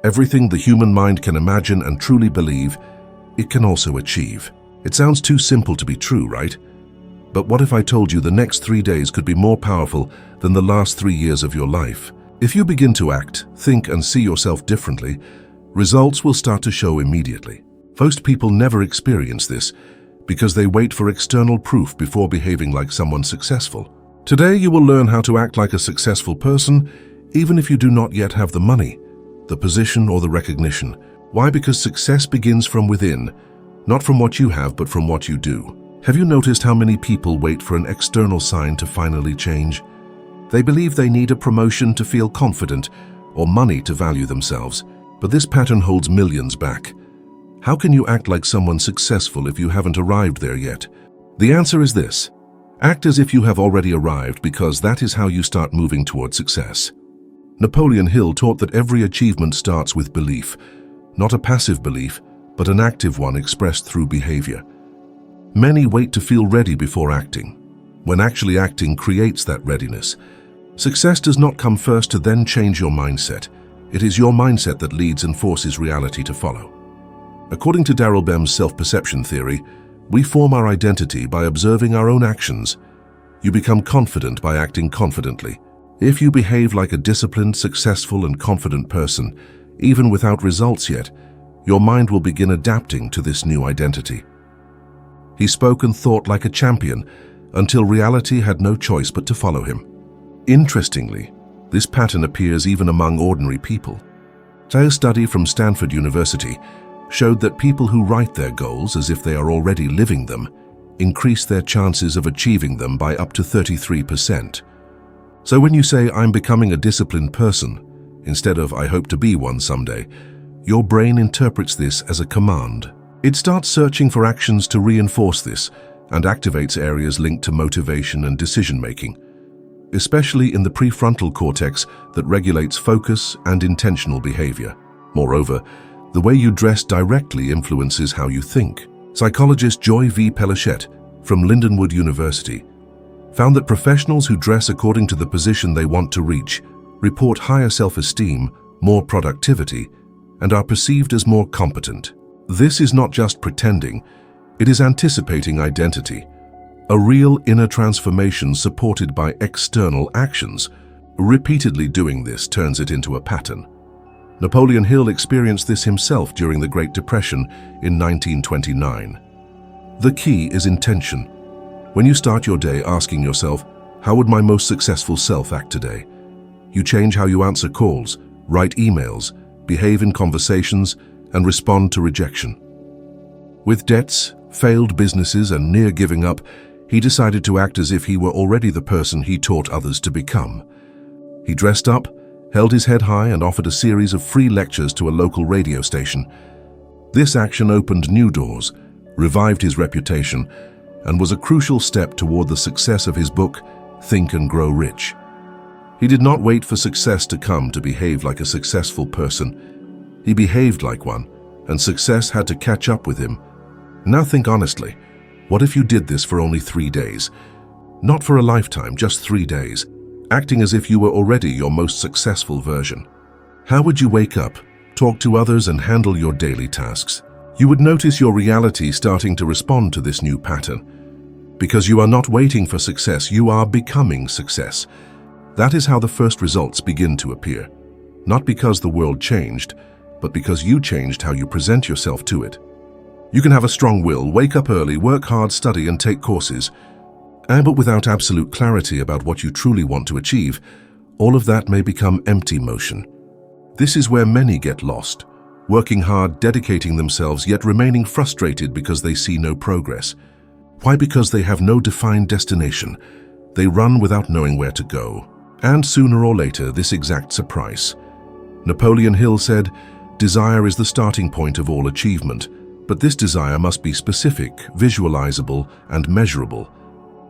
Everything the human mind can imagine and truly believe, it can also achieve. It sounds too simple to be true, right? But what if I told you the next 3 days could be more powerful than the last 3 years of your life? If you begin to act, think, and see yourself differently, results will start to show immediately. Most people never experience this because they wait for external proof before behaving like someone successful. Today, you will learn how to act like a successful person, even if you do not yet have the money, the position, or the recognition. Why? Because success begins from within, not from what you have, but from what you do. Have you noticed how many people wait for an external sign to finally change? They believe they need a promotion to feel confident or money to value themselves, but this pattern holds millions back. How can you act like someone successful if you haven't arrived there yet? The answer is this: act as if you have already arrived, because that is how you start moving toward success. Napoleon Hill taught that every achievement starts with belief, not a passive belief, but an active one expressed through behavior. Many wait to feel ready before acting, when actually acting creates that readiness. Success does not come first to then change your mindset. It is your mindset that leads and forces reality to follow. According to Daryl Bem's self-perception theory, we form our identity by observing our own actions. You become confident by acting confidently. If you behave like a disciplined, successful, and confident person, even without results yet, your mind will begin adapting to this new identity. He spoke and thought like a champion until reality had no choice but to follow him. Interestingly, this pattern appears even among ordinary people. A study from Stanford University showed that people who write their goals as if they are already living them increase their chances of achieving them by up to 33%. So when you say, "I'm becoming a disciplined person," instead of "I hope to be one someday," your brain interprets this as a command. It starts searching for actions to reinforce this and activates areas linked to motivation and decision-making, especially in the prefrontal cortex that regulates focus and intentional behavior. Moreover, the way you dress directly influences how you think. Psychologist Joy V. Pellichet from Lindenwood University found that professionals who dress according to the position they want to reach report higher self-esteem, more productivity, and are perceived as more competent. This is not just pretending, it is anticipating identity, a real inner transformation supported by external actions. Repeatedly doing this turns it into a pattern. Napoleon Hill experienced this himself during the Great Depression in 1929. The key is intention. When you start your day asking yourself, "How would my most successful self act today?" you change how you answer calls, write emails, behave in conversations, and respond to rejection. With debts, failed businesses, and near giving up, he decided to act as if he were already the person he taught others to become. He dressed up, held his head high, and offered a series of free lectures to a local radio station. This action opened new doors, revived his reputation, and was a crucial step toward the success of his book, Think and Grow Rich. He did not wait for success to come to behave like a successful person. He behaved like one, and success had to catch up with him. Now think honestly, what if you did this for only 3 days? Not for a lifetime, just 3 days, acting as if you were already your most successful version. How would you wake up, talk to others, and handle your daily tasks? You would notice your reality starting to respond to this new pattern. Because you are not waiting for success, you are becoming success. That is how the first results begin to appear. Not because the world changed, but because you changed how you present yourself to it. You can have a strong will, wake up early, work hard, study, and take courses. But without absolute clarity about what you truly want to achieve, all of that may become empty motion. This is where many get lost, working hard, dedicating themselves, yet remaining frustrated because they see no progress. Why? Because they have no defined destination. They run without knowing where to go. And sooner or later, this exacts a price. Napoleon Hill said, "Desire is the starting point of all achievement, but this desire must be specific, visualizable, and measurable.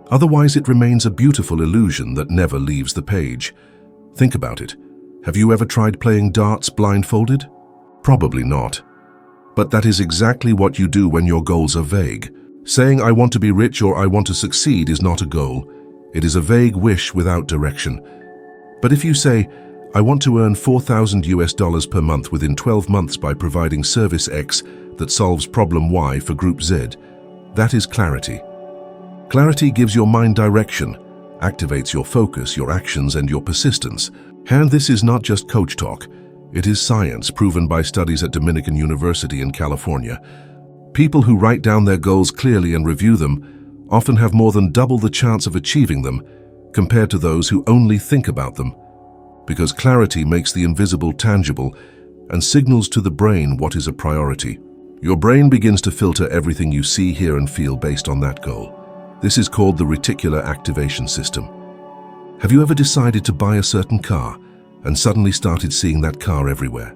Otherwise, it remains a beautiful illusion that never leaves the page." Think about it. Have you ever tried playing darts blindfolded? Probably not. But that is exactly what you do when your goals are vague. Saying "I want to be rich" or "I want to succeed" is not a goal. It is a vague wish without direction. But if you say, I want to earn $4,000 per month within 12 months by providing service X that solves problem Y for group Z. That is clarity. Clarity gives your mind direction, activates your focus, your actions, and your persistence. And this is not just coach talk. It is science proven by studies at Dominican University in California. People who write down their goals clearly and review them often have more than double the chance of achieving them compared to those who only think about them. Because clarity makes the invisible tangible and signals to the brain what is a priority. Your brain begins to filter everything you see, hear, and feel based on that goal. This is called the reticular activation system. Have you ever decided to buy a certain car and suddenly started seeing that car everywhere?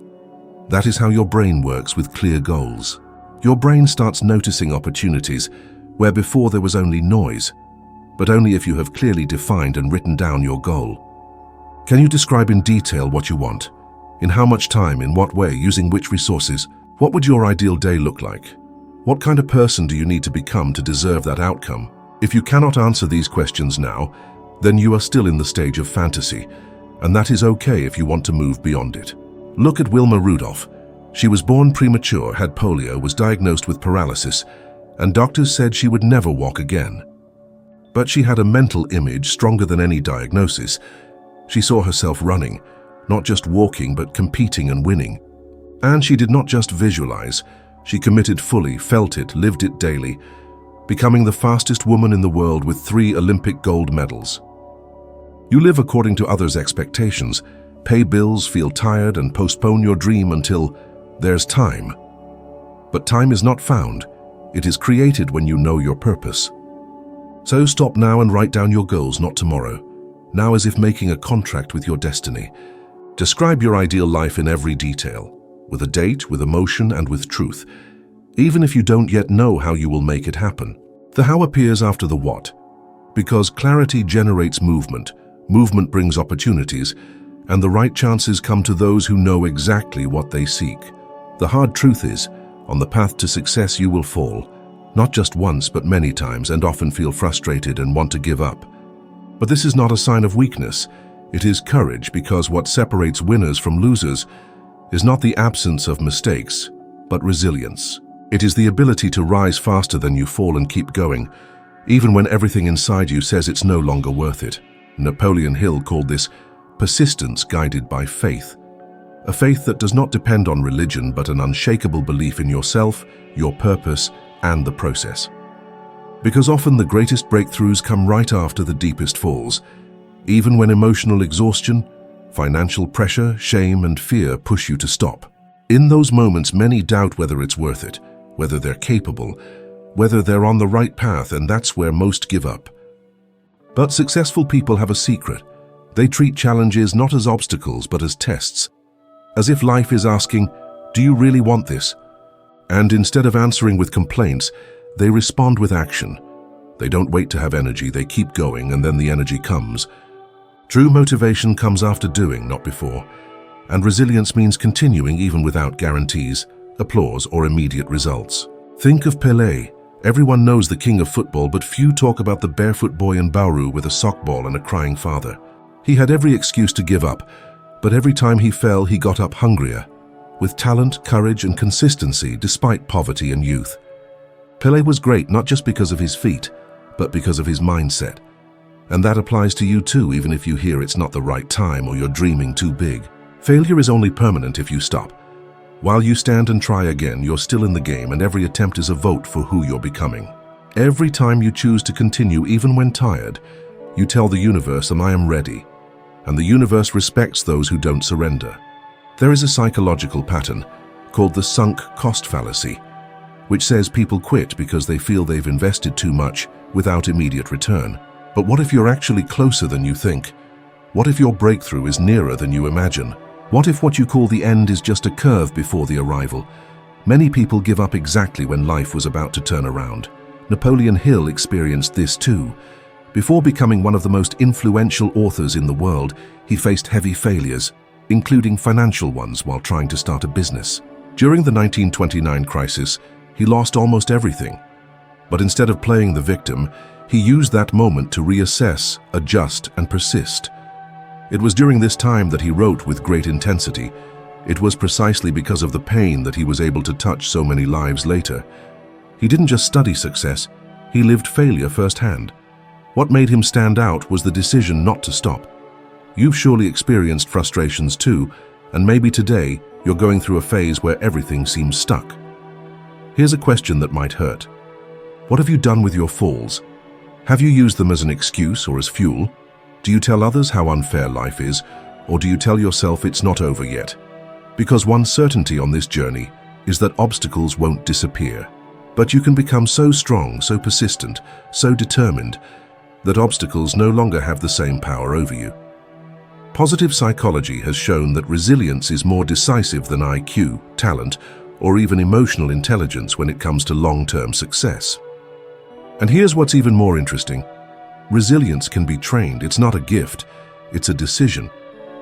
That is how your brain works with clear goals. Your brain starts noticing opportunities where before there was only noise, but only if you have clearly defined and written down your goal. Can you describe in detail what you want? In how much time, in what way, using which resources? What would your ideal day look like? What kind of person do you need to become to deserve that outcome? If you cannot answer these questions now, then you are still in the stage of fantasy, and that is okay if you want to move beyond it. Look at Wilma Rudolph. She was born premature, had polio, was diagnosed with paralysis, and doctors said she would never walk again. But she had a mental image stronger than any diagnosis. She saw herself running, not just walking, but competing and winning. And she did not just visualize, she committed fully, felt it, lived it daily, becoming the fastest woman in the world with 3 Olympic gold medals. You live according to others' expectations, pay bills, feel tired, and postpone your dream until there's time. But time is not found. It is created when you know your purpose. So stop now and write down your goals, not tomorrow. Now, as if making a contract with your destiny. Describe your ideal life in every detail, with a date, with emotion, and with truth, even if you don't yet know how you will make it happen. The how appears after the what, because clarity generates movement, movement brings opportunities, and the right chances come to those who know exactly what they seek. The hard truth is, on the path to success you will fall, not just once but many times, and often feel frustrated and want to give up. But this is not a sign of weakness, it is courage, because what separates winners from losers is not the absence of mistakes, but resilience. It is the ability to rise faster than you fall and keep going, even when everything inside you says it's no longer worth it. Napoleon Hill called this persistence guided by faith. A faith that does not depend on religion, but an unshakable belief in yourself, your purpose, and the process. Because often the greatest breakthroughs come right after the deepest falls, even when emotional exhaustion, financial pressure, shame, and fear push you to stop. In those moments, many doubt whether it's worth it, whether they're capable, whether they're on the right path, and that's where most give up. But successful people have a secret. They treat challenges not as obstacles, but as tests. As if life is asking, do you really want this? And instead of answering with complaints, they respond with action. They don't wait to have energy, they keep going, and then the energy comes. True motivation comes after doing, not before. And resilience means continuing even without guarantees, applause, or immediate results. Think of Pelé. Everyone knows the king of football, but few talk about the barefoot boy in Bauru with a sock ball and a crying father. He had every excuse to give up, but every time he fell, he got up hungrier, with talent, courage, and consistency despite poverty and youth. Pelé was great not just because of his feat, but because of his mindset. And that applies to you too, even if you hear it's not the right time or you're dreaming too big. Failure is only permanent if you stop. While you stand and try again, you're still in the game, and every attempt is a vote for who you're becoming. Every time you choose to continue, even when tired, you tell the universe, I am ready. And the universe respects those who don't surrender. There is a psychological pattern called the sunk cost fallacy, which says people quit because they feel they've invested too much without immediate return. But what if you're actually closer than you think? What if your breakthrough is nearer than you imagine? What if what you call the end is just a curve before the arrival? Many people give up exactly when life was about to turn around. Napoleon Hill experienced this too. Before becoming one of the most influential authors in the world, he faced heavy failures, including financial ones while trying to start a business. During the 1929 crisis, he lost almost everything. But instead of playing the victim, he used that moment to reassess, adjust, and persist. It was during this time that he wrote with great intensity. It was precisely because of the pain that he was able to touch so many lives later. He didn't just study success, he lived failure firsthand. What made him stand out was the decision not to stop. You've surely experienced frustrations too, and maybe today you're going through a phase where everything seems stuck. Here's a question that might hurt. What have you done with your falls? Have you used them as an excuse or as fuel? Do you tell others how unfair life is, or do you tell yourself it's not over yet? Because one certainty on this journey is that obstacles won't disappear. But you can become so strong, so persistent, so determined, that obstacles no longer have the same power over you. Positive psychology has shown that resilience is more decisive than IQ, talent, or even emotional intelligence when it comes to long-term success. And here's what's even more interesting. Resilience can be trained. It's not a gift, it's a decision.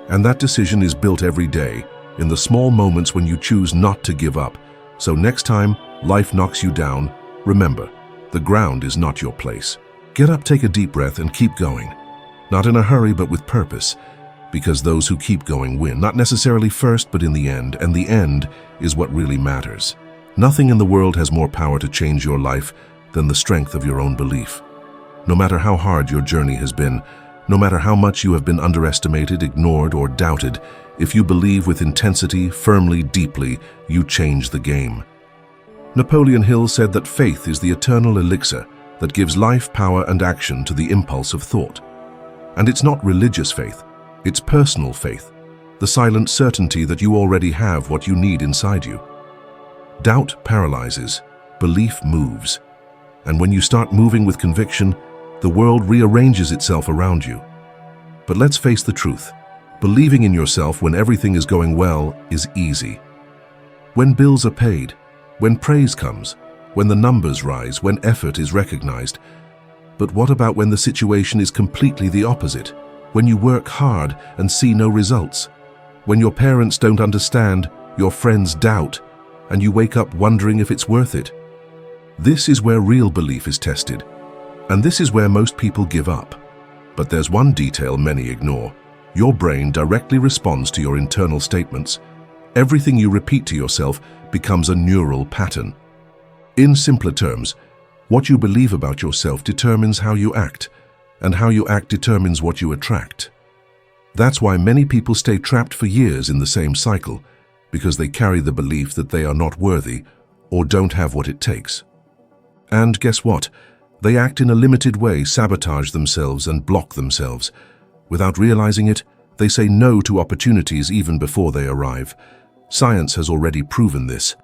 And that decision is built every day, in the small moments when you choose not to give up. So next time life knocks you down, remember, the ground is not your place. Get up, take a deep breath, and keep going. Not in a hurry, but with purpose. Because those who keep going win, not necessarily first, but in the end. And the end is what really matters. Nothing in the world has more power to change your life than the strength of your own belief. No matter how hard your journey has been, no matter how much you have been underestimated, ignored, or doubted, if you believe with intensity, firmly, deeply, you change the game. Napoleon Hill said that faith is the eternal elixir that gives life, power, and action to the impulse of thought. And it's not religious faith, it's personal faith, the silent certainty that you already have what you need inside you. Doubt paralyzes, belief moves. And when you start moving with conviction, the world rearranges itself around you. But let's face the truth. Believing in yourself when everything is going well is easy. When bills are paid, when praise comes, when the numbers rise, when effort is recognized. But what about when the situation is completely the opposite? When you work hard and see no results? When your parents don't understand, your friends doubt, and you wake up wondering if it's worth it? This is where real belief is tested. And this is where most people give up. But there's one detail many ignore. Your brain directly responds to your internal statements. Everything you repeat to yourself becomes a neural pattern. In simpler terms, what you believe about yourself determines how you act, and how you act determines what you attract. That's why many people stay trapped for years in the same cycle, because they carry the belief that they are not worthy or don't have what it takes. And guess what? They act in a limited way, sabotage themselves and block themselves. Without realizing it, they say no to opportunities even before they arrive. Science has already proven this.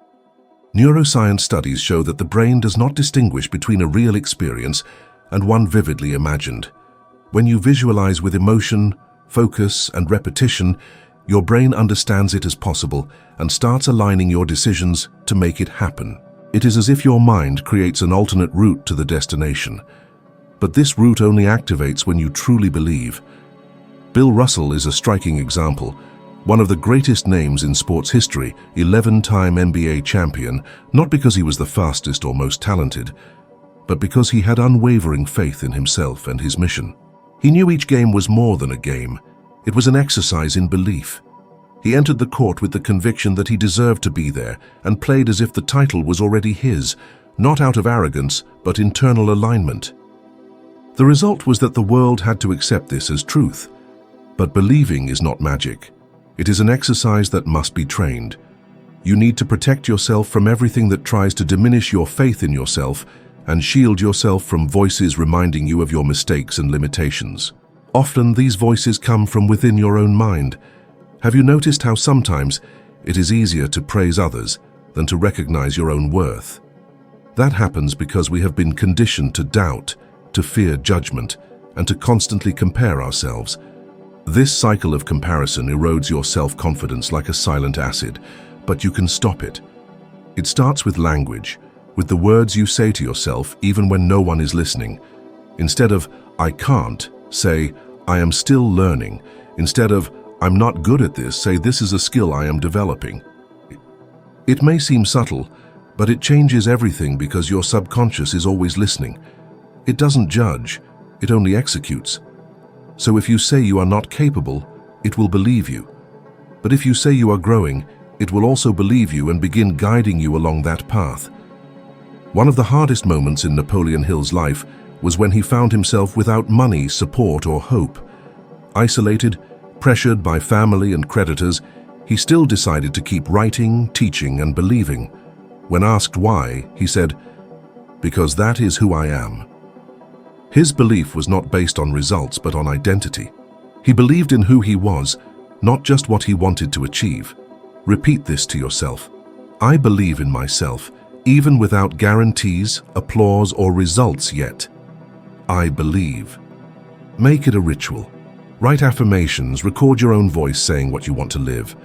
Neuroscience studies show that the brain does not distinguish between a real experience and one vividly imagined. When you visualize with emotion, focus, and repetition, your brain understands it as possible and starts aligning your decisions to make it happen. It is as if your mind creates an alternate route to the destination. But this route only activates when you truly believe. Bill Russell is a striking example. One of the greatest names in sports history, 11-time NBA champion, not because he was the fastest or most talented, but because he had unwavering faith in himself and his mission. He knew each game was more than a game. It was an exercise in belief. He entered the court with the conviction that he deserved to be there and played as if the title was already his, not out of arrogance, but internal alignment. The result was that the world had to accept this as truth. But believing is not magic. It is an exercise that must be trained. You need to protect yourself from everything that tries to diminish your faith in yourself and shield yourself from voices reminding you of your mistakes and limitations. Often these voices come from within your own mind. Have you noticed how sometimes it is easier to praise others than to recognize your own worth? That happens because we have been conditioned to doubt, to fear judgment, and to constantly compare ourselves. This cycle of comparison erodes your self-confidence like a silent acid, but you can stop it. It starts with language, with the words you say to yourself even when no one is listening. Instead of, "I can't," say, "I am still learning." Instead of, "I'm not good at this," say, "This is a skill I am developing." It may seem subtle, but it changes everything because your subconscious is always listening. It doesn't judge, it only executes. So if you say you are not capable, it will believe you. But if you say you are growing, it will also believe you and begin guiding you along that path. One of the hardest moments in Napoleon Hill's life was when he found himself without money, support, or hope. Isolated, pressured by family and creditors, he still decided to keep writing, teaching, and believing. When asked why, he said, "Because that is who I am." His belief was not based on results but on identity. He believed in who he was, not just what he wanted to achieve. Repeat this to yourself. I believe in myself, even without guarantees, applause, or results yet. I believe. Make it a ritual. Write affirmations, record your own voice saying what you want to live.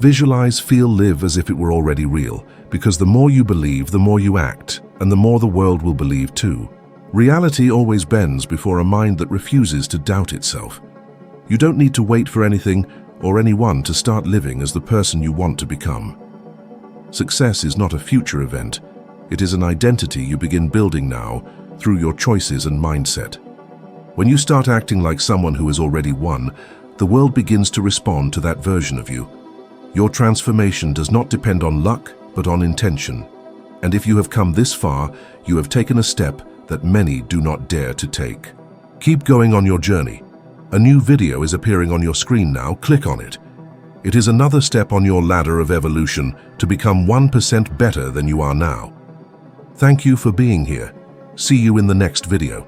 Visualize, feel, live as if it were already real, because the more you believe, the more you act, and the more the world will believe too. Reality always bends before a mind that refuses to doubt itself. You don't need to wait for anything or anyone to start living as the person you want to become. Success is not a future event. It is an identity you begin building now through your choices and mindset. When you start acting like someone who has already won, the world begins to respond to that version of you. Your transformation does not depend on luck, but on intention. And if you have come this far, you have taken a step that many do not dare to take. Keep going on your journey. A new video is appearing on your screen now. Click on it. It is another step on your ladder of evolution to become 1% better than you are now. Thank you for being here. See you in the next video.